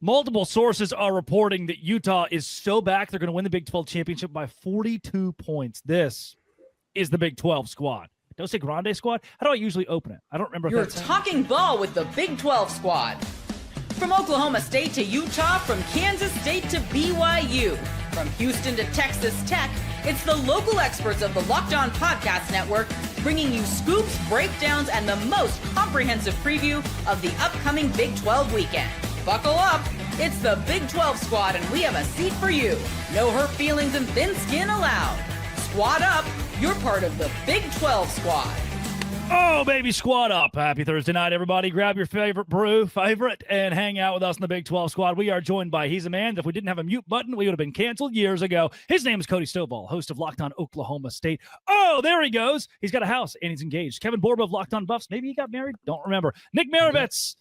Multiple sources are reporting that Utah is so back, they're going to win the Big 12 championship by 42 points. This is the Big 12 squad. Don't say Grande squad. How do I usually open it? I don't remember. You're talking ball with the Big 12 squad. From Oklahoma State to Utah, from Kansas State to BYU, from Houston to Texas Tech, it's the local experts of the Locked On Podcast Network bringing you scoops, breakdowns, and the most comprehensive preview of the upcoming Big 12 weekend. Buckle up. It's the Big 12 squad, and we have a seat for you. No hurt feelings and thin skin allowed. Squad up. You're part of the Big 12 squad. Oh, baby, squad up. Happy Thursday night, everybody. Grab your favorite brew, and hang out with us in the Big 12 squad. We are joined by He's a Man. If we didn't have a mute button, we would have been canceled years ago. His name is Cody Stovall, host of Locked On Oklahoma State. Oh, there he goes. He's got a house, and he's engaged. Kevin Borba of Locked On Buffs. Maybe he got married. Don't remember. Nick Maravitz,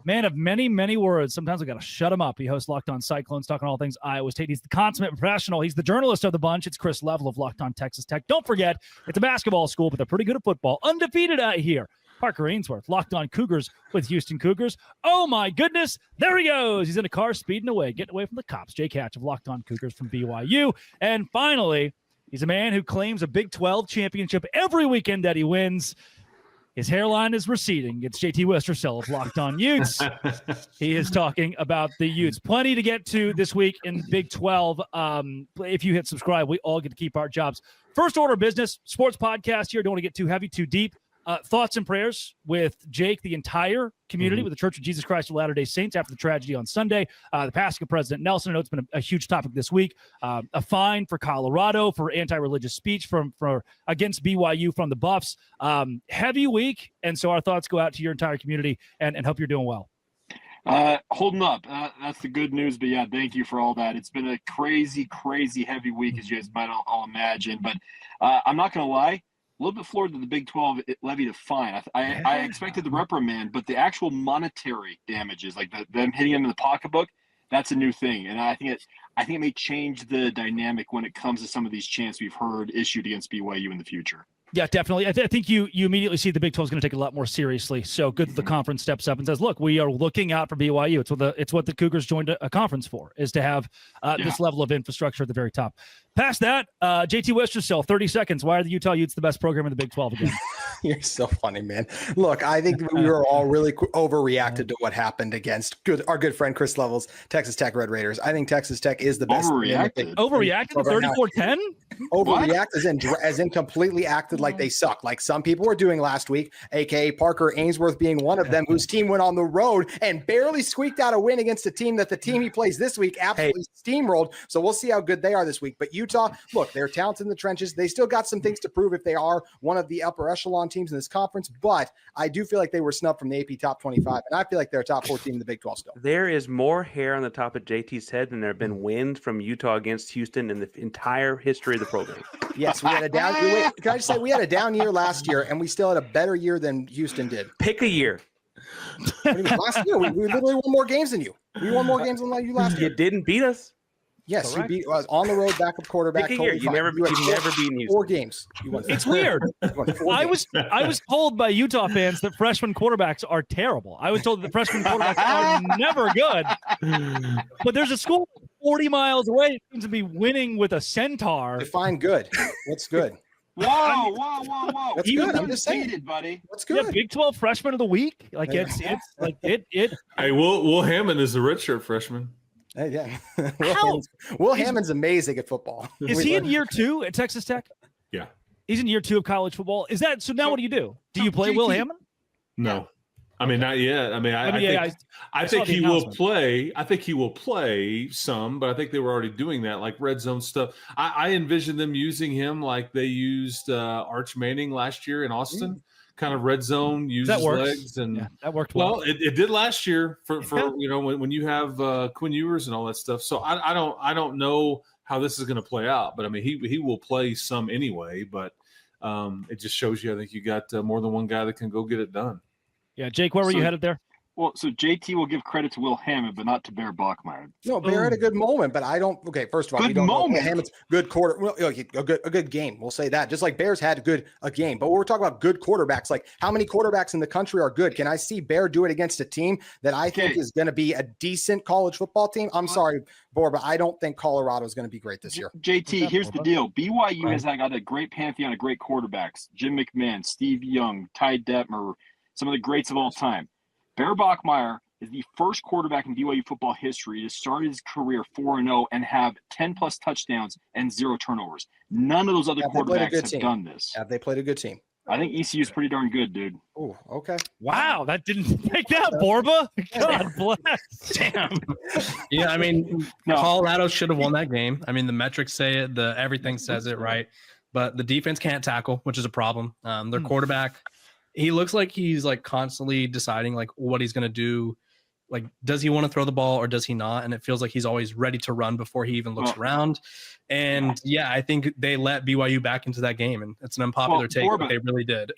man of many, many words. Sometimes we got to shut him up. He hosts Locked On Cyclones, talking all things Iowa State. He's the consummate professional. He's the journalist of the bunch. It's Chris Level of Locked On Texas Tech. Don't forget, it's a basketball school, but they're pretty good at football. Undefeated out here. Parker Ainsworth, Locked On Cougars with Houston Cougars. Oh, my goodness. There he goes. He's in a car speeding away, getting away from the cops. Jake Hatch of Locked On Cougars from BYU. And finally, he's a man who claims a Big 12 championship every weekend that he wins. His hairline is receding. It's JT Westercell of Locked On Utes. He is talking about the Utes. Plenty to get to this week in Big 12. If you hit subscribe, we all get to keep our jobs. First order of business, sports podcast here. Don't want to get too heavy, too deep. Thoughts and prayers with Jake, the entire community, with the Church of Jesus Christ of Latter-day Saints after the tragedy on Sunday. The passing of President Nelson. I know it's been a huge topic this week. A fine for Colorado for anti-religious speech for against BYU from the Buffs. Heavy week, and so our thoughts go out to your entire community and hope you're doing well. Holding up. That's the good news. But, yeah, thank you for all that. It's been a crazy, crazy heavy week, as you guys might all imagine. But I'm not going to lie. A little bit floored that the Big 12 levied a fine. I expected the reprimand, but the actual monetary damages, like them hitting him in the pocketbook, that's a new thing. And I think it may change the dynamic when it comes to some of these chants we've heard issued against BYU in the future. Yeah, definitely. I think you immediately see the Big 12 is going to take it a lot more seriously. So good that the conference steps up and says, look, we are looking out for BYU. It's what the Cougars joined a conference for, is to have this level of infrastructure at the very top. Past that, JT Westercell, 30 seconds. Why are the Utah Utes the best program in the Big 12 again? You're so funny, man. Look, I think we were all really overreacted to what happened against our good friend Chris Level's Texas Tech Red Raiders. I think Texas Tech is the best. Overreacted to 34-10? Overreact as in completely acted like they suck, like some people were doing last week, a.k.a. Parker Ainsworth being one of them, whose team went on the road and barely squeaked out a win against a team that the team he plays this week absolutely steamrolled. So we'll see how good they are this week. But Utah, look, they're talented in the trenches. They still got some things to prove if they are one of the upper echelon teams in this conference. But I do feel like they were snubbed from the AP top 25, and I feel like they're a top 4 team in the Big 12 still. There is more hair on the top of JT's head than there have been wins from Utah against Houston in the entire history of the program. Yes, we had a down. Can I just say we had a down year last year, and we still had a better year than Houston did. Pick a year. Last year, we literally won more games than you. We won more games than you last year. You didn't beat us. Yes, you beat us on the road, backup quarterback. Pick a year. You've never beaten Houston. 4 games. You won. It's weird. I was told by Utah fans that freshman quarterbacks are terrible. I was told that freshman quarterbacks are never good. But there's a school 40 miles away that seems to be winning with a centaur. Define good. What's good? Whoa. That's good. I'm just saying, buddy. What's good? Yeah, Big 12 freshman of the week. Like it's like it. Hey, Will Hammond is a redshirt freshman. Hey, yeah. Will Hammond's amazing at football. Is he in year 2 at Texas Tech? Yeah. He's in year 2 of college football. Is that so? Now what do you do? Do you play Will Hammond? No. I mean, not yet. I mean, I think he will play. I think he will play some, but I think they were already doing that, like red zone stuff. I envision them using him like they used Arch Manning last year in Austin. Kind of red zone, use his legs, and that worked well. Well, it did last year for when you have Quinn Ewers and all that stuff. So I don't know how this is going to play out, but I mean he will play some anyway. But it just shows you, I think you got more than one guy that can go get it done. Yeah, Jake, where were you headed there? Well, so JT will give credit to Will Hammond, but not to Bear Bachmeier. No, Bear had a good moment, but I don't. Okay, first of all, Good we don't moment. know Hammond's good quarter. Well, a good game. We'll say that. Just like Bears had a game, but we're talking about good quarterbacks. Like how many quarterbacks in the country are good? Can I see Bear do it against a team that I think is going to be a decent college football team? I'm sorry, Bor, but I don't think Colorado is going to be great this year. JT, here's the deal. BYU has got a great pantheon of great quarterbacks. Jim McMahon, Steve Young, Ty Detmer, some of the greats of all time. Bear Bachmeier is the first quarterback in BYU football history to start his career 4-0 and have 10-plus touchdowns and 0 turnovers. None of those other quarterbacks have done this. Have they played a good team? I think ECU is pretty darn good, dude. Oh, okay. Wow, that didn't take that, Borba. God bless. Damn. Yeah, I mean, Colorado should have won that game. I mean, the metrics say it, everything says it, right? But the defense can't tackle, which is a problem. Their quarterback, he looks like he's like constantly deciding like what he's going to do. Like, does he want to throw the ball or does he not? And it feels like he's always ready to run before he even looks around. And yeah, I think they let BYU back into that game, and it's an unpopular take, but they really did.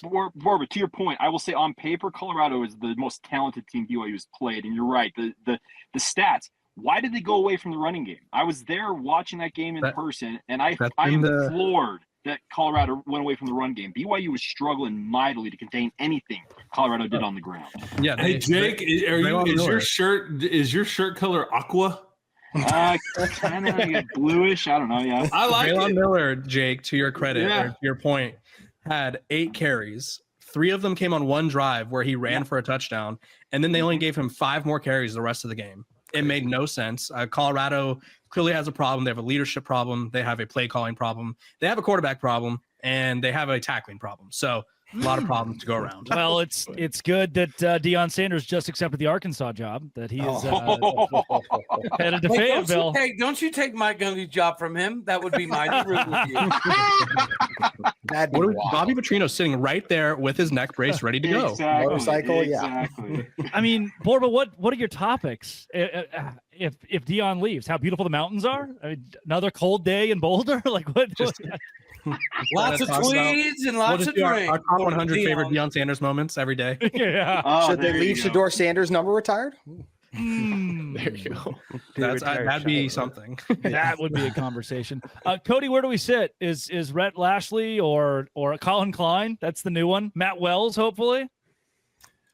Borba, to your point, I will say on paper, Colorado is the most talented team BYU has played, and you're right. The stats. Why did they go away from the running game? I was there watching that game in person, and I am floored that Colorado went away from the run game. BYU was struggling mightily to contain anything Colorado did on the ground. Yeah. Hey, Jake, is your shirt color aqua? Kind of bluish. I don't know. Yeah, I like Braylon it. Miller, Jake, to your credit, or to your point, had 8 carries. 3 of them came on one drive where he ran for a touchdown, and then they only gave him 5 more carries the rest of the game. It made no sense. Colorado clearly has a problem. They have a leadership problem. They have a play calling problem. They have a quarterback problem, and they have a tackling problem. So a lot of problems to go around. Well, it's good that Deion Sanders just accepted the Arkansas job, that he is headed to Fayetteville. Don't you take Mike Gundy's job from him? That would be mighty rude with you. Bobby Petrino sitting right there with his neck brace ready to go. Exactly. Motorcycle, exactly. I mean, Borba, what are your topics if Deion leaves? How beautiful the mountains are? I mean, another cold day in Boulder? Like what? Lots of tweeds and lots of our top 100 favorite Deion Sanders moments every day. Yeah. Should they leave Shedeur Sanders' number retired? There you go. That'd be something. That would be a conversation. Cody, where do we sit? Is Rhett Lashley or Colin Klein? That's the new one. Matt Wells, hopefully.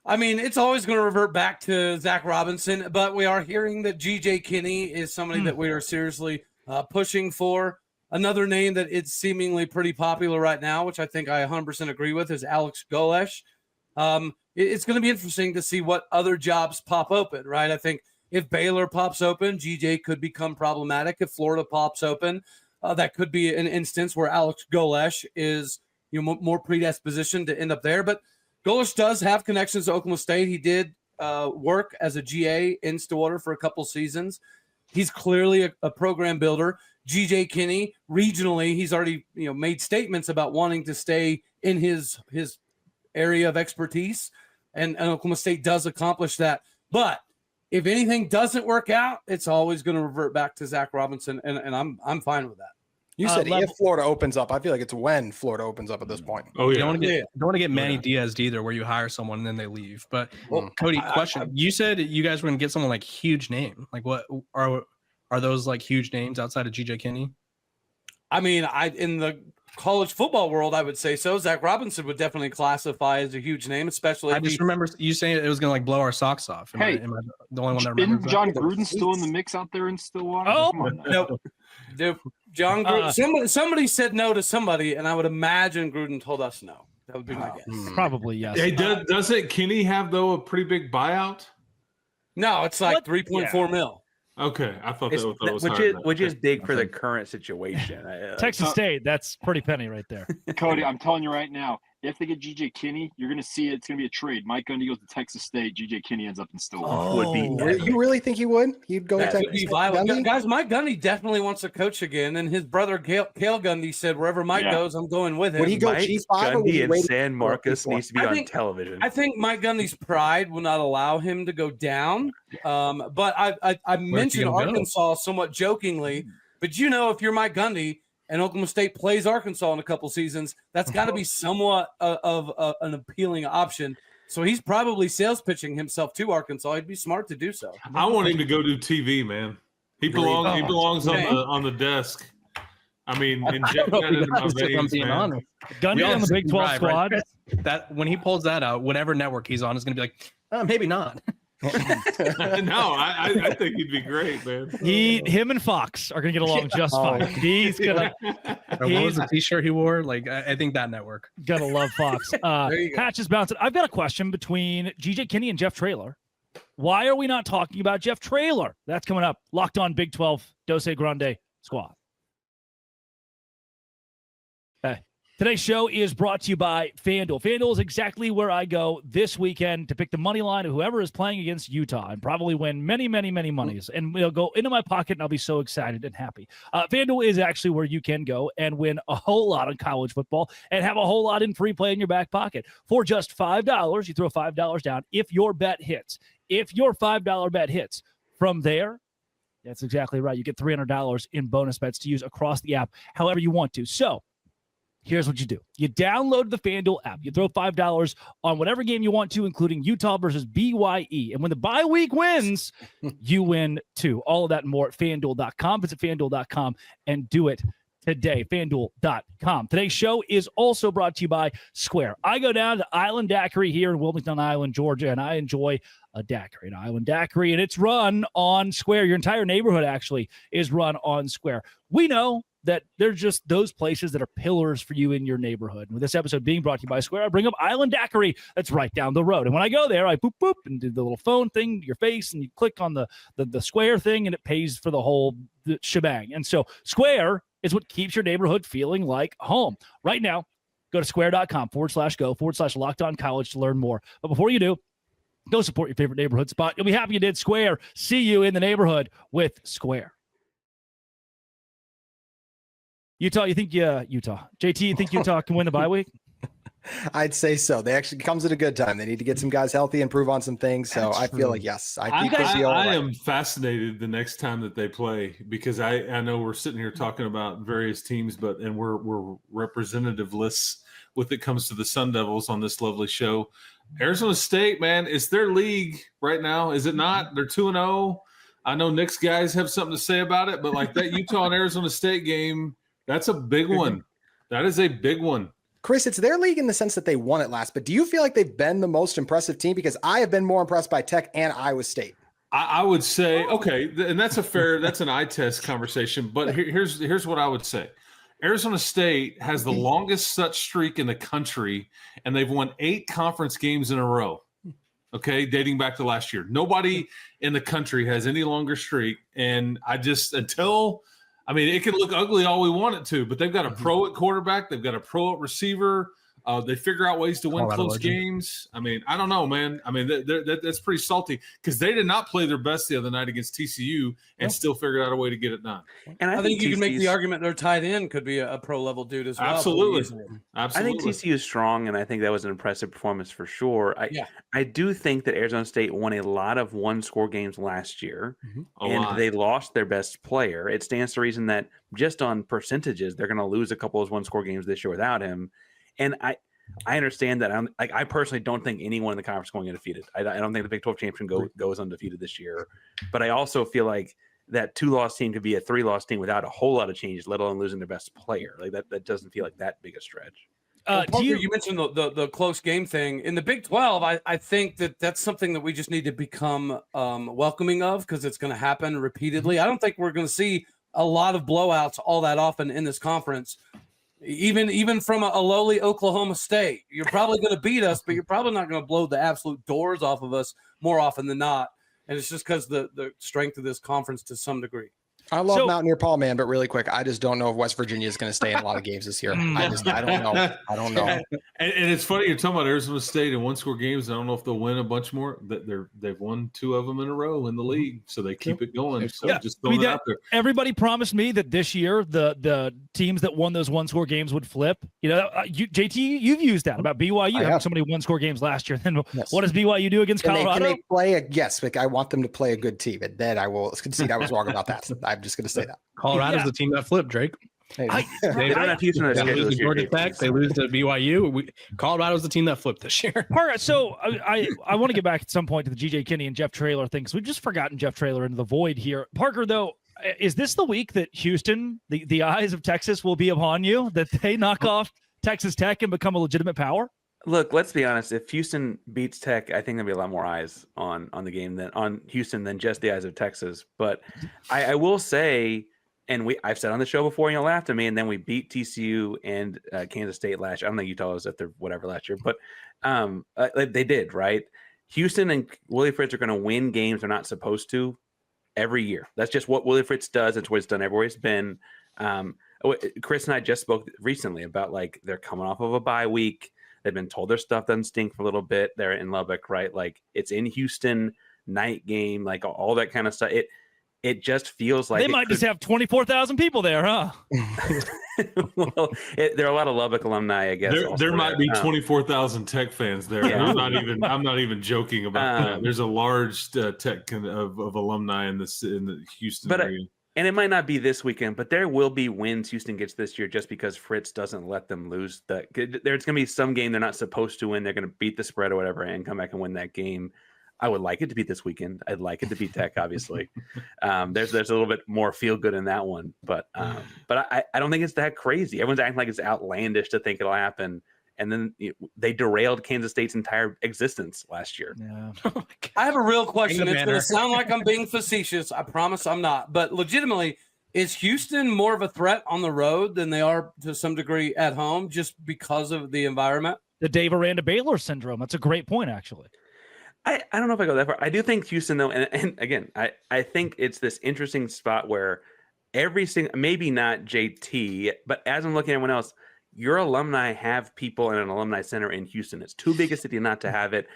I mean, it's always going to revert back to Zach Robinson, but we are hearing that G.J. Kinney is somebody that we are seriously pushing for. Another name that is seemingly pretty popular right now, which I think I 100% agree with, is Alex Golesh. It's going to be interesting to see what other jobs pop open, right? I think if Baylor pops open, GJ could become problematic. If Florida pops open, that could be an instance where Alex Golesh is more predispositioned to end up there. But Golesh does have connections to Oklahoma State. He did work as a GA in Stillwater for a couple seasons. He's clearly a program builder. GJ Kinney, regionally, he's already made statements about wanting to stay in his area of expertise, and Oklahoma State does accomplish that. But if anything doesn't work out, it's always going to revert back to Zach Robinson, and I'm fine with that. You said if Florida opens up. I feel like it's when Florida opens up at this point. Oh yeah. You don't want to get Manny Diaz either, where you hire someone and then they leave. But Cody, question: you said you guys were going to get someone like huge name. Like what are those like huge names outside of GJ Kinney? I mean, in the college football world, I would say so. Zach Robinson would definitely classify as a huge name, especially. I just remember you saying it was going to like blow our socks off. Am I the only one that remembers Isn't John Gruden still in the mix out there in Stillwater? Oh, no. John Gruden. Somebody said no to somebody, and I would imagine Gruden told us no. That would be my guess. Probably yes. Hey, doesn't Kinney have though a pretty big buyout? No, it's like 3.4 mil. Okay, I thought that was which is big for the current situation. Texas State, that's pretty penny right there. Cody, I'm telling you right now, if they get GJ Kinney, you're going to see it's going to be a trade. Mike Gundy goes to Texas State. GJ Kinney ends up in Stillwater. You really think he would? He'd go to Texas State? Guys, Mike Gundy definitely wants to coach again, and his brother Cale Gundy said, "Wherever Mike goes, I'm going with him." Would he go Mike G5? Gundy and San Marcos needs to be on television. I think Mike Gundy's pride will not allow him to go down. But I mentioned Arkansas somewhat jokingly, but if you're Mike Gundy and Oklahoma State plays Arkansas in a couple seasons, that's got to be somewhat of an appealing option. So he's probably sales pitching himself to Arkansas. He'd be smart to do so. I want him to go do TV, man. He belongs on the desk. I mean, inject that into my veins, man. Gundy on the Big 12 squad. Right? That when he pulls that out, whatever network he's on is going to be like, maybe not. No, I think he'd be great, man. Him and Fox are gonna get along just fine. He's gonna. What was the T-shirt he wore? Like, I think that network. Gotta love Fox. Hatch is bouncing. I've got a question between GJ Kinney and Jeff Traylor. Why are we not talking about Jeff Traylor? That's coming up. Locked on Big 12 Dose Grande Squad. Hey. Today's show is brought to you by FanDuel. FanDuel is exactly where I go this weekend to pick the money line of whoever is playing against Utah and probably win many, many, many monies. And it'll go into my pocket and I'll be so excited and happy. FanDuel is actually where you can go and win a whole lot on college football and have a whole lot in free play in your back pocket. For just $5, you throw $5 down if your bet hits. If your $5 bet hits, from there, that's exactly right. You get $300 in bonus bets to use across the app however you want to. So, here's what you do. You download the FanDuel app. You throw $5 on whatever game you want to, including Utah versus BYU. And when the bye week wins, you win too. All of that and more at FanDuel.com. Visit FanDuel.com and do it today. FanDuel.com. Today's show is also brought to you by Square. I go down to Island Daiquiri here in Wilmington Island, Georgia, and I enjoy a daiquiri, an Island Daiquiri, and it's run on Square. Your entire neighborhood actually is run on Square. We know that they're just those places that are pillars for you in your neighborhood. And with this episode being brought to you by Square, I bring up Island Daiquiri that's right down the road. And when I go there, I boop, boop, and do the little phone thing to your face, and you click on the Square thing, and it pays for the whole shebang. And so Square is what keeps your neighborhood feeling like home. Right now, go to square.com/go/LockedOnCollege to learn more. But before you do, go support your favorite neighborhood spot. You'll be happy you did. Square. See you in the neighborhood with Square. Utah, JT, you think Utah can win the bye week? I'd say so. They actually comes at a good time. They need to get some guys healthy, improve on some things. So I feel like, yes, I think they all right. I am fascinated the next time that they play because I know we're sitting here talking about various teams, and we're representativeless when it comes to the Sun Devils on this lovely show. Arizona State, man, it's their league right now, is it not? They're 2-0. I know Nick's guys have something to say about it, but like that Utah and Arizona State game, that's a big one. That is a big one. Chris, it's their league in the sense that they won it last, but do you feel like they've been the most impressive team? Because I have been more impressed by Tech and Iowa State. I would say, okay, and that's an eye test conversation, but here's what I would say. Arizona State has the longest such streak in the country, and they've won 8 conference games in a row, okay, dating back to last year. Nobody in the country has any longer streak, and it can look ugly all we want it to, but they've got a pro at quarterback. They've got a pro at receiver. They figure out ways to win close games. I mean, I don't know, man. I mean, that's pretty salty because they did not play their best the other night against TCU and still figured out a way to get it done. And I think you can make the argument their tight end could be a pro level dude as well. Absolutely. I think TCU is strong, and I think that was an impressive performance for sure. I do think that Arizona State won a lot of one-score games last year, and they lost their best player. It stands to reason that just on percentages, they're going to lose a couple of one-score games this year without him. And I understand that. I personally don't think anyone in the conference is going undefeated. I don't think the Big 12 champion goes undefeated this year. But I also feel like that 2-loss team could be a 3-loss team without a whole lot of changes, let alone losing their best player. Like that doesn't feel like that big a stretch. Parker, you mentioned the close game thing in the Big 12. I think that's something that we just need to become welcoming of because it's going to happen repeatedly. I don't think we're going to see a lot of blowouts all that often in this conference. Even from a lowly Oklahoma State, you're probably going to beat us, but you're probably not going to blow the absolute doors off of us more often than not. And it's just because the strength of this conference to some degree. I love Mountaineer Paul, man, but really quick, I just don't know if West Virginia is going to stay in a lot of games this year. I don't know. And it's funny you're talking about Arizona State in one-score games. I don't know if they'll win a bunch more. They've won 2 of them in a row in the league, so they keep it going. So just throwing it out there. Everybody promised me that this year the teams that won those one-score games would flip. JT, you've used that about BYU having so many one-score games last year. Then what does BYU do against Colorado? Can they play yes, I want them to play a good team, and then I will concede I was wrong about that. I'm just going to say that. Colorado's the team that flipped, Drake. They don't have Houston on their schedule this year. Georgia Tech, they lose to BYU. Colorado's the team that flipped this year. All right, so I want to get back at some point to the G.J. Kinney and Jeff Traylor thing, because we've just forgotten Jeff Traylor into the void here. Parker, though, is this the week that Houston, the eyes of Texas, will be upon you, that they knock off Texas Tech and become a legitimate power? Look, let's be honest. If Houston beats Tech, I think there'll be a lot more eyes on the game on Houston than just the eyes of Texas. But I will say, and I've said on the show before, laughed at me, and then we beat TCU and Kansas State last year. I don't think Utah was at their whatever last year, but they did, right? Houston and Willie Fritz are going to win games they're not supposed to every year. That's just what Willie Fritz does. It's what he's done everywhere he's been. Chris and I just spoke recently about they're coming off of a bye week. They've been told their stuff doesn't stink for a little bit. They're in Lubbock, right? It's in Houston, night game, all that kind of stuff. It just feels like they might just have 24,000 people there, huh? Well, there are a lot of Lubbock alumni, I guess. There might be 24,000 Tech fans there. Yeah. I'm not even joking about that. There's a large Tech of alumni in the Houston area. And it might not be this weekend, but there will be wins Houston gets this year just because Fritz doesn't let them lose. There's going to be some game they're not supposed to win. They're going to beat the spread or whatever and come back and win that game. I would like it to be this weekend. I'd like it to be Tech, obviously. There's a little bit more feel good in that one, but I don't think it's that crazy. Everyone's acting like it's outlandish to think it'll happen. And then they derailed Kansas State's entire existence last year. Yeah. I have a real question. It's going to sound like I'm being facetious. I promise I'm not. But legitimately, is Houston more of a threat on the road than they are to some degree at home just because of the environment? The Dave Aranda Baylor syndrome. That's a great point, actually. I don't know if I go that far. I do think Houston, though, and again, I think it's this interesting spot where every single, maybe not JT, but as I'm looking at everyone else, your alumni have people in an alumni center in Houston. It's too big a city not to have it,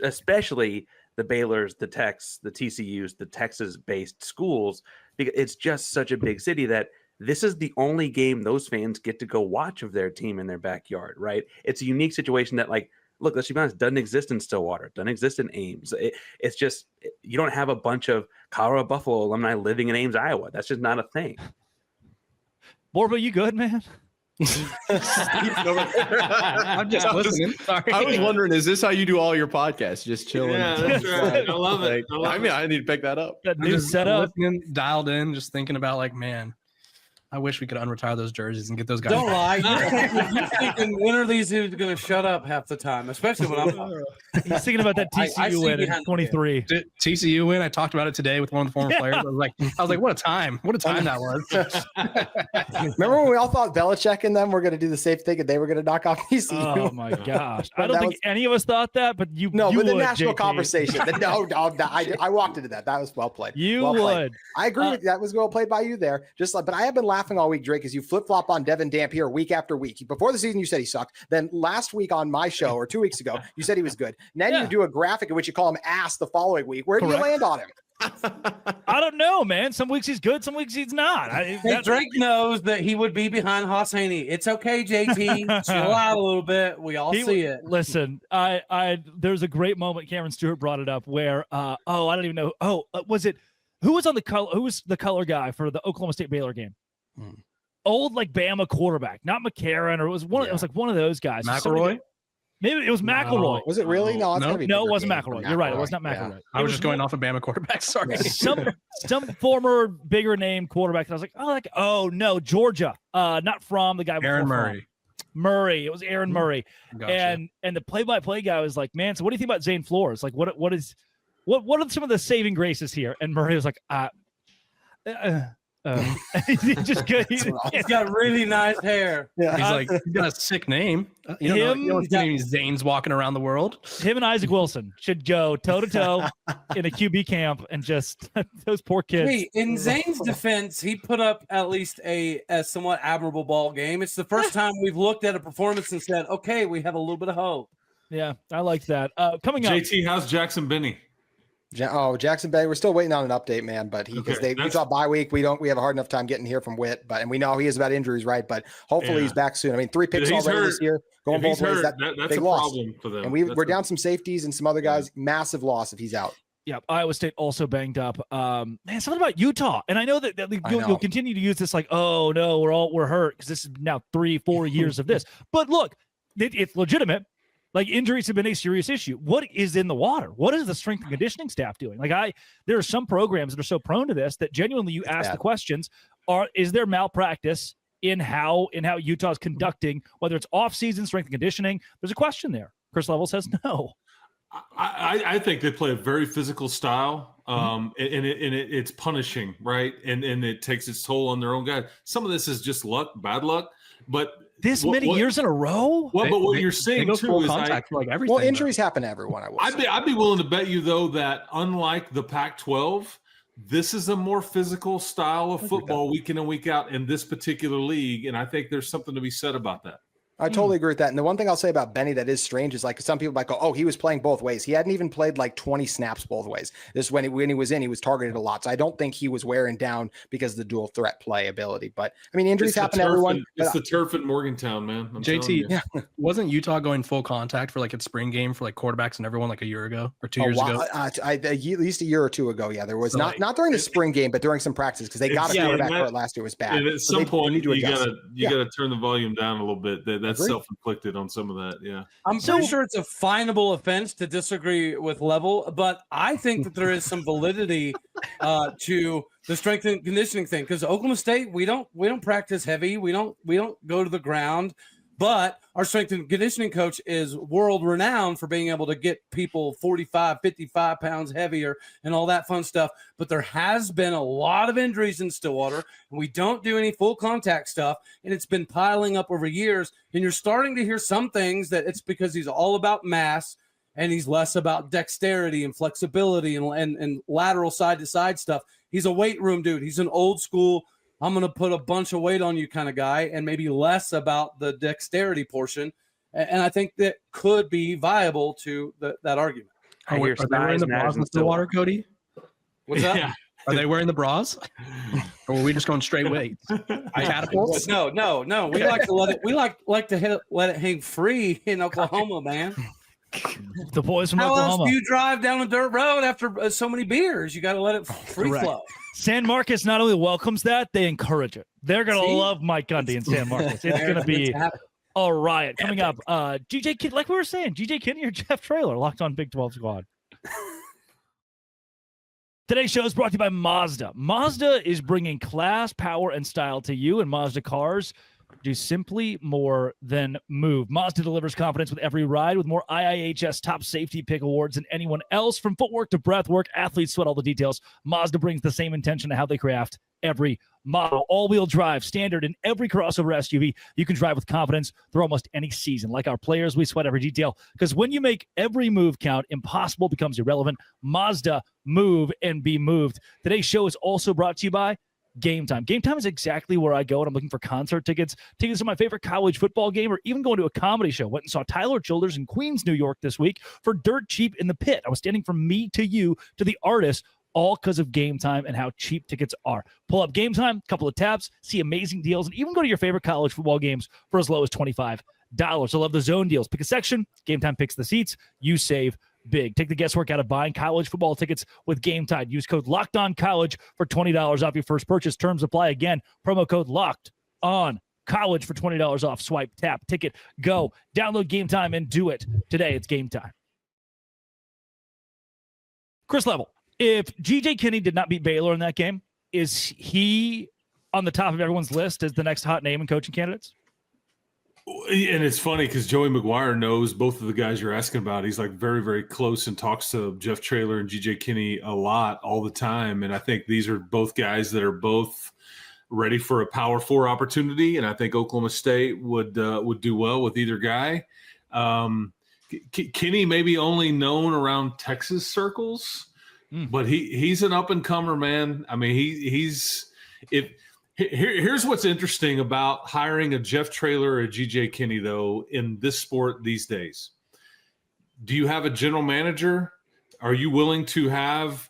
especially the Baylors, the Techs, the TCUs, the Texas-based schools. Because it's just such a big city that this is the only game those fans get to go watch of their team in their backyard, right? It's a unique situation that, look, let's be honest, doesn't exist in Stillwater, doesn't exist in Ames. It's just, you don't have a bunch of Colorado Buffalo alumni living in Ames, Iowa. That's just not a thing. Borba, you good, man? I'm just listening. Sorry. I was wondering, is this how you do all your podcasts? Just chilling? Yeah, that's right. I love it. I need to pick that up. That new setup. Dialed in, just thinking about man, I wish we could unretire those jerseys and get those guys. Don't lie. You're thinking, when are these dudes going to shut up half the time? Especially when I'm. He's thinking about that TCU win in 23. TCU win. I talked about it today with one of the former players. I was like, what a time! What a time that was. Remember when we all thought Belichick and them were going to do the same thing and they were going to knock off TCU? Oh my gosh! I don't think any of us thought that, but you. No, you but the would, national JT. conversation. I walked into that. That was well played. You well would. Played. I agree with you. That was well played by you there. But I have been laughing all week, Drake, as you flip flop on Devin Dampier week after week. Before the season, you said he sucked. Then last week on my show, or 2 weeks ago, you said he was good. Then you do a graphic in which you call him ass the following week. Where do you land on him? I don't know, man. Some weeks he's good, some weeks he's not. Drake knows that he would be behind Haas Haney. It's okay, JT. Chill out a little bit. We all see it. Listen, there's a great moment. Cameron Stewart brought it up where, I don't even know. Was it who was on the color? Who was the color guy for the Oklahoma State Baylor game? Old Bama quarterback, not McCarron, or it was one. It was one of those guys. McElroy. Maybe it was McElroy. Was it really? No, it wasn't McElroy. You're right. It was not McElroy. I was just going off of Bama quarterback. Sorry. Some former bigger name quarterback. I was like, no, Georgia. Not from the guy. Aaron Murray. Murray. It was Aaron Murray. Gotcha. And the play-by-play guy was like, man, so what do you think about Zane Flores? What are some of the saving graces here? And Murray was like, he's got really nice hair. Yeah. He's he's got a sick name. Zane's walking around the world. Him and Isaac Wilson should go toe-to-toe in a QB camp and just those poor kids. Hey, in Zane's defense, he put up at least a somewhat admirable ball game. It's the first time we've looked at a performance and said, okay, we have a little bit of hope. Yeah, I like that. Coming up. JT, how's Jackson Benny? Jackson Bay, we're still waiting on an update, man. But we thought bye week. We have a hard enough time getting here from Witt, and we know he is about injuries, right? But hopefully he's back soon. I mean, 3 picks already this year, going both ways. That's a problem for them. And we're down some safeties and some other guys. Massive loss if he's out. Yeah, Iowa State also banged up. Man, something about Utah, and I know that you'll continue to use this like, oh no, we're hurt because this is now 3-4 years of this. But look, it's legitimate. Like injuries have been a serious issue. What is in the water? What is the strength and conditioning staff doing? Like there are some programs that are so prone to this that genuinely you ask the questions: is there malpractice in how Utah's conducting, whether it's off-season strength and conditioning? There's a question there. Chris Level says no. I think they play a very physical style, and it's punishing, right? And it takes its toll on their own guys. Some of this is just luck, bad luck, but this many years in a row. Well, but what you're saying too is like everything. Well, injuries happen to everyone. I'd be willing to bet you though that unlike the Pac-12, this is a more physical style of football week in and week out in this particular league, and I think there's something to be said about that. I totally agree with that. And the one thing I'll say about Benny that is strange is like some people might go, oh, he was playing both ways. He hadn't even played like 20 snaps both ways. This when he was in, he was targeted a lot. So I don't think he was wearing down because of the dual threat play ability. But I mean, injuries happen to everyone. It's the turf at Morgantown, man. JT, wasn't Utah going full contact for like its spring game for like quarterbacks and everyone like a year ago or 2 years ago? At least a year or two ago. Yeah, there was not during the spring game, but during some practices because they got a quarterback hurt last year. It was bad. And at some point, you gotta turn the volume down a little bit. That's self-inflicted on some of that. Yeah, I'm pretty sure it's a finable offense to disagree with Level, but I think that there is some validity to the strength and conditioning thing because Oklahoma State we don't practice heavy, we don't go to the ground, but our strength and conditioning coach is world renowned for being able to get people 45, 55 pounds heavier and all that fun stuff. But there has been a lot of injuries in Stillwater, and we don't do any full contact stuff, and it's been piling up over years. And you're starting to hear some things that it's because he's all about mass and he's less about dexterity and flexibility and lateral side to side stuff. He's a weight room dude. He's an old school, I'm going to put a bunch of weight on you kind of guy, and maybe less about the dexterity portion. And I think that could be viable to that argument. Are they wearing the bras in Stillwater, Cody? What's that? Yeah. Are they wearing the bras? Or are we just going straight weights? Catapults? No. We like to let it. We like to let it hang free in Oklahoma, man. The boys from How Oklahoma. How else do you drive down a dirt road after so many beers? You got to let it free flow. San Marcos not only welcomes that, they encourage it. They're going to love Mike Gundy in San Marcos. It's going to be a riot. Coming up, GJ Kinney, like we were saying, GJ Kinney or Jeff Traylor, locked on Big 12 Squad. Today's show is brought to you by Mazda. Mazda is bringing class, power, and style to you, and Mazda cars do simply more than move. Mazda delivers confidence with every ride with more IIHS top safety pick awards than anyone else. From footwork to breath work, athletes sweat all the details. Mazda brings the same intention to how they craft every model. All-wheel drive, standard in every crossover SUV. You can drive with confidence through almost any season. Like our players, we sweat every detail because when you make every move count, impossible becomes irrelevant. Mazda, move and be moved. Today's show is also brought to you by Game Time. Game Time is exactly where I go when I'm looking for concert tickets to my favorite college football game, or even going to a comedy show. Went and saw Tyler Childers in Queens, New York this week for Dirt Cheap in the Pit. I was standing from me to you to the artist, all because of Game Time and how cheap tickets are. Pull up Game Time, couple of tabs, see amazing deals, and even go to your favorite college football games for as low as $25. I love the zone deals. Pick a section, Game Time picks the seats, you save big. Take the guesswork out of buying college football tickets with Game Time. Use code LOCKEDONCollege for $20 off your first purchase. Terms apply. Again, promo code LOCKEDONCollege for $20 off. Swipe, tap, ticket, go. Download Game Time and do it today. It's Game Time. Chris Level, if GJ Kinney did not beat Baylor in that game, is he on the top of everyone's list as the next hot name in coaching candidates? And it's funny because Joey McGuire knows both of the guys you're asking about. He's like very, very close and talks to Jeff Traylor and GJ Kinney a lot all the time. And I think these are both guys that are both ready for a Power 4 opportunity. And I think Oklahoma State would do well with either guy. Kinney may be only known around Texas circles, but he's an up and comer, man. I mean, Here's what's interesting about hiring a Jeff Traylor or a GJ Kinney, though, in this sport these days. Do you have a general manager? Are you willing to have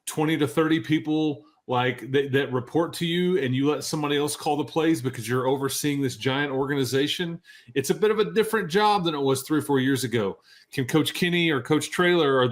20 to 30 people like that report to you, and you let somebody else call the plays because you're overseeing this giant organization? It's a bit of a different job than it was 3 or 4 years ago. Can Coach Kinney or Coach Traylor, are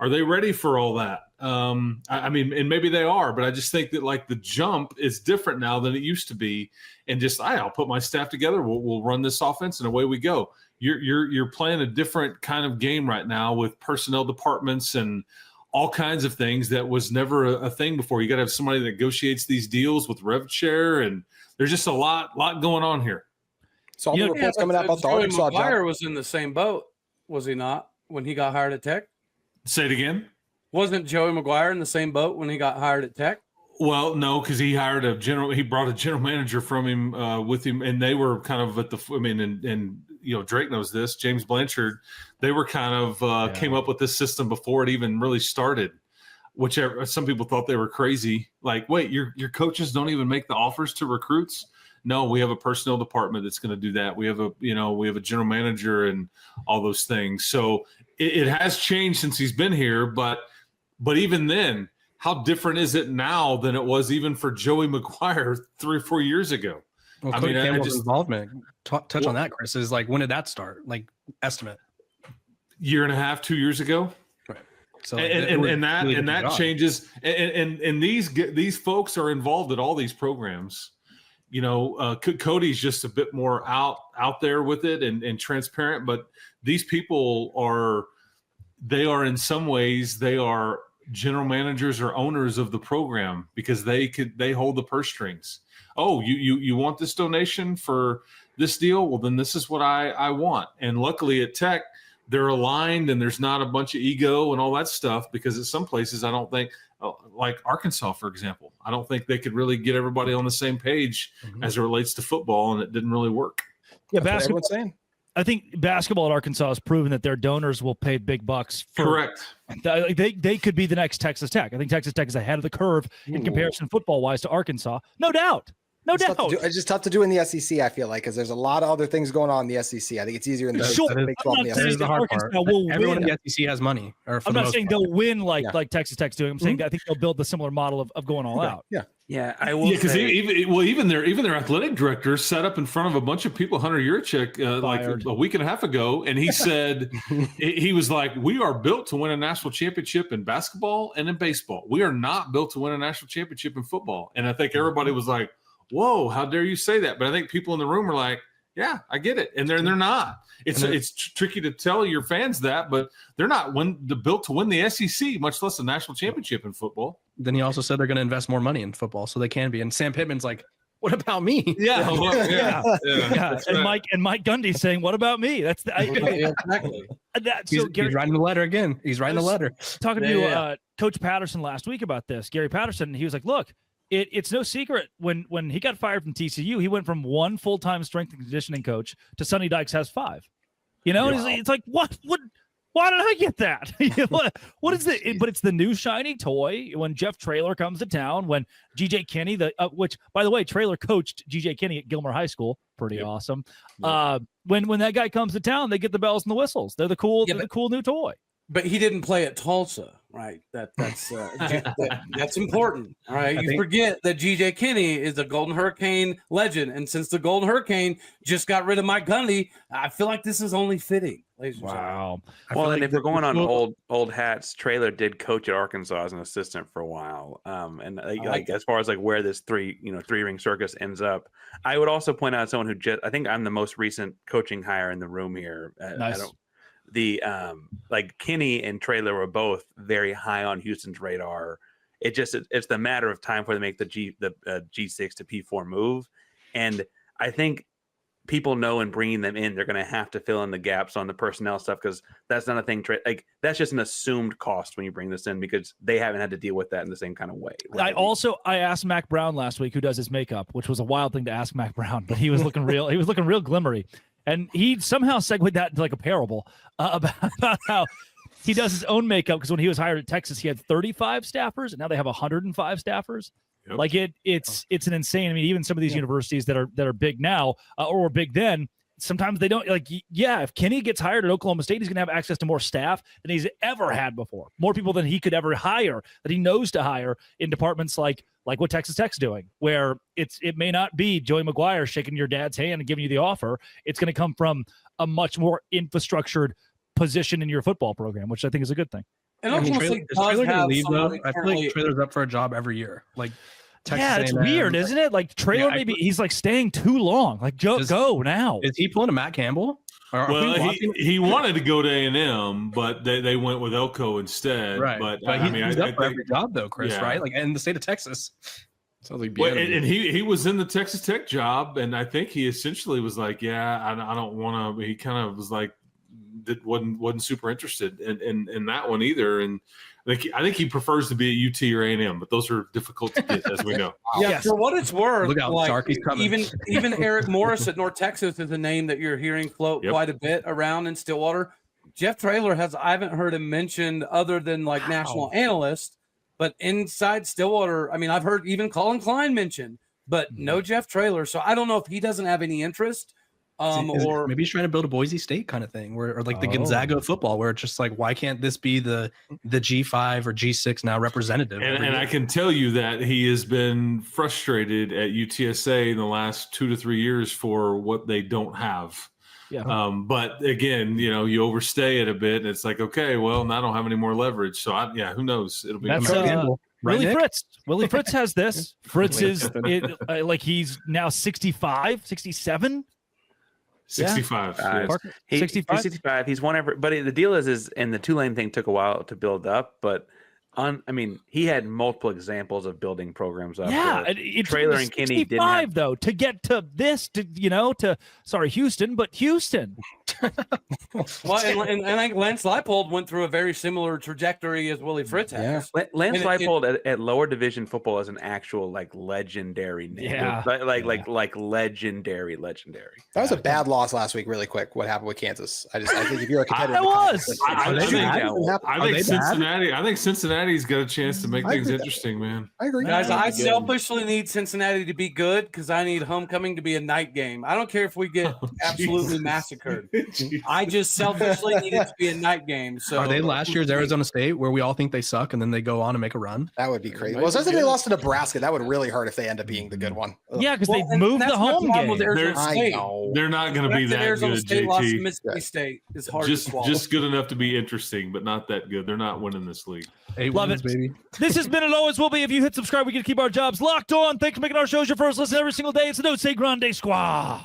Are they ready for all that? I mean, and maybe they are, but I just think that like the jump is different now than it used to be. And just, I'll put my staff together. We'll run this offense and away we go. You're playing a different kind of game right now with personnel departments and all kinds of things that was never a thing before. You got to have somebody that negotiates these deals with rev share, and there's just a lot going on here. So all the reports coming out about the Arkansas McGuire was in the same boat, was he not, when he got hired at Tech? Say it again. Wasn't Joey McGuire in the same boat when he got hired at Tech? Well, no, because he hired he brought a general manager from him with him, and they were kind of at the. I mean, and Drake knows this. James Blanchard, they were kind of came up with this system before it even really started. Whichever some people thought they were crazy. Like, wait, your coaches don't even make the offers to recruits? No, we have a personnel department that's going to do that. We have a general manager and all those things. So it has changed since he's been here, but even then, how different is it now than it was even for Joey McGuire 3 or 4 years ago? Well, Cody Campbell's involvement. Touch on that, Chris. Is like, when did that start? Like, estimate. Year and a half, 2 years ago. Right. So that changes. And these folks are involved in all these programs. Cody's just a bit more out there with it and transparent, but these people are in some ways, they are general managers or owners of the program because they hold the purse strings. Oh, you want this donation for this deal? Well, then this is what I want. And luckily at Tech, they're aligned and there's not a bunch of ego and all that stuff, because at some places, I don't think, like Arkansas, for example, I don't think they could really get everybody on the same page as it relates to football, and it didn't really work. Yeah, basketball. I think basketball at Arkansas has proven that their donors will pay big bucks. Correct. They could be the next Texas Tech. I think Texas Tech is ahead of the curve in comparison football-wise to Arkansas. No doubt. It's just tough to do in the SEC, I feel like, because there's a lot of other things going on in the SEC. I think it's easier in the Big 12 and the SEC. The hard part. Everyone in the SEC has money. I'm not saying they'll win like Texas Tech's doing. I'm saying that I think they'll build the similar model of going all out. Yeah, I will. Because even their athletic director sat up in front of a bunch of people, Hunter Yurchek, like a week and a half ago, and he said he was like, "We are built to win a national championship in basketball and in baseball. We are not built to win a national championship in football." And I think everybody was like, "Whoa, how dare you say that?" But I think people in the room are like, "Yeah, I get it," and they're not. It's tricky to tell your fans that, but they're not built to win the SEC, much less a national championship in football. Then he also said they're going to invest more money in football, so they can be. And Sam Pittman's like, "What about me?" Yeah. And Mike Gundy's saying, "What about me?" That's exactly. He's writing the letter again. He's writing the letter. Talking to Coach Patterson last week about this, Gary Patterson, he was like, "Look, it's no secret when he got fired from TCU, he went from 1 full-time strength and conditioning coach to Sonny Dykes has 5. It's like, what? Why did I get that? What is it? But it's the new shiny toy. When Jeff Traylor comes to town, when GJ Kinney, which by the way, Traylor coached GJ Kinney at Gilmer High School, pretty awesome. When that guy comes to town, they get the bells and the whistles. They're the cool new toy. But he didn't play at Tulsa, right? That's important. All right, forget that GJ Kinney is a Golden Hurricane legend, and since the Golden Hurricane just got rid of Mike Gundy, I feel like this is only fitting. Wow. Well, and if we're going on old hats, Traylor did coach at Arkansas as an assistant for a while, and as far as like where this three-ring circus ends up, I would also point out someone who I think I'm the most recent coaching hire in the room here. Nice. Kinney and Traylor were both very high on Houston's radar. It's the matter of time for them to make the G6 to P4 move, and I think people know in bringing them in, they're going to have to fill in the gaps on the personnel stuff, because that's not a thing. That's just an assumed cost when you bring this in, because they haven't had to deal with that in the same kind of way. Right? I asked Mac Brown last week, who does his makeup, which was a wild thing to ask Mac Brown, but he was looking real. He was looking real glimmery. And he somehow segued that into like a parable about how he does his own makeup, because when he was hired at Texas, he had 35 staffers, and now they have 105 staffers. Yep. Like it's an insane. I mean, even some of these universities that are big now or were big then, sometimes they don't if Kenny gets hired at Oklahoma State, he's going to have access to more staff than he's ever had before, more people than he could ever hire, that he knows to hire in departments like what Texas Tech's doing, where it may not be Joey McGuire shaking your dad's hand and giving you the offer. It's going to come from a much more infrastructured position in your football program, which I think is a good thing. And Oklahoma State does have somebody I feel like Traylor's up for a job every year. Like, Texas it's weird, isn't it? Like Traylor, maybe he's like staying too long. Like, go now. Is he pulling a Matt Campbell? Well, he wanted to go to A&M, but they went with Elko instead. Right. But he's up for every job though, Chris. Yeah. Right? Like in the state of Texas. Sounds like and he was in the Texas Tech job, and I think he essentially was like, I don't want to. He kind of was like, wasn't super interested in that one either, and. I think he prefers to be at UT or A&M, but those are difficult to get, as we know. Yeah, yes. For what it's worth, look out, like, even Eric Morris at North Texas is a name that you're hearing float quite a bit around in Stillwater. Jeff Traylor I haven't heard him mentioned other than like national analyst, but inside Stillwater, I mean, I've heard even Colin Klein mentioned, but no Jeff Traylor. So I don't know if he doesn't have any interest. Or maybe he's trying to build a Boise State kind of thing, or like the Gonzaga of football, where it's just like, why can't this be the G5 or G6 now representative? And I can tell you that he has been frustrated at UTSA in the last 2 to 3 years for what they don't have. Yeah. But again, you overstay it a bit, and it's like, okay, well, now I don't have any more leverage. So who knows? It'll be Willie Fritz. Willie Fritz has this. Fritz is like he's now 65, 67. 65. He's 65. 65. He's won every. But the deal is, and the Tulane thing took a while to build up. But he had multiple examples of building programs up. Yeah, Traylor and Kinney didn't have though to get to this. Houston, but Houston. Well, and I think Lance Leipold went through a very similar trajectory as Willie Fritz has. Yeah. Lance Leipold at lower division football is an actual like legendary name. Yeah, like legendary. That was a bad loss last week. Really quick, what happened with Kansas? I think if you're a competitor, I think Cincinnati's got a chance to make things interesting, man. I agree, guys. I selfishly need Cincinnati to be good because I need homecoming to be a night game. I don't care if we get absolutely massacred. I just selfishly need it to be a night game. So are they last year's Arizona State where we all think they suck and then they go on and make a run? That would be crazy. Well, especially if they lost to Nebraska, that would really hurt if they end up being the good one. Yeah, because they moved the home game. They're not going to be that Arizona good. State JT. lost to Mississippi State is hard to swallow. Just good enough to be interesting, but not that good. They're not winning this league. Love it, baby. This has been and always will be. If you hit subscribe, we can keep our jobs locked on. Thanks for making our shows your first listen every single day. It's the Don't Say Grande Squad.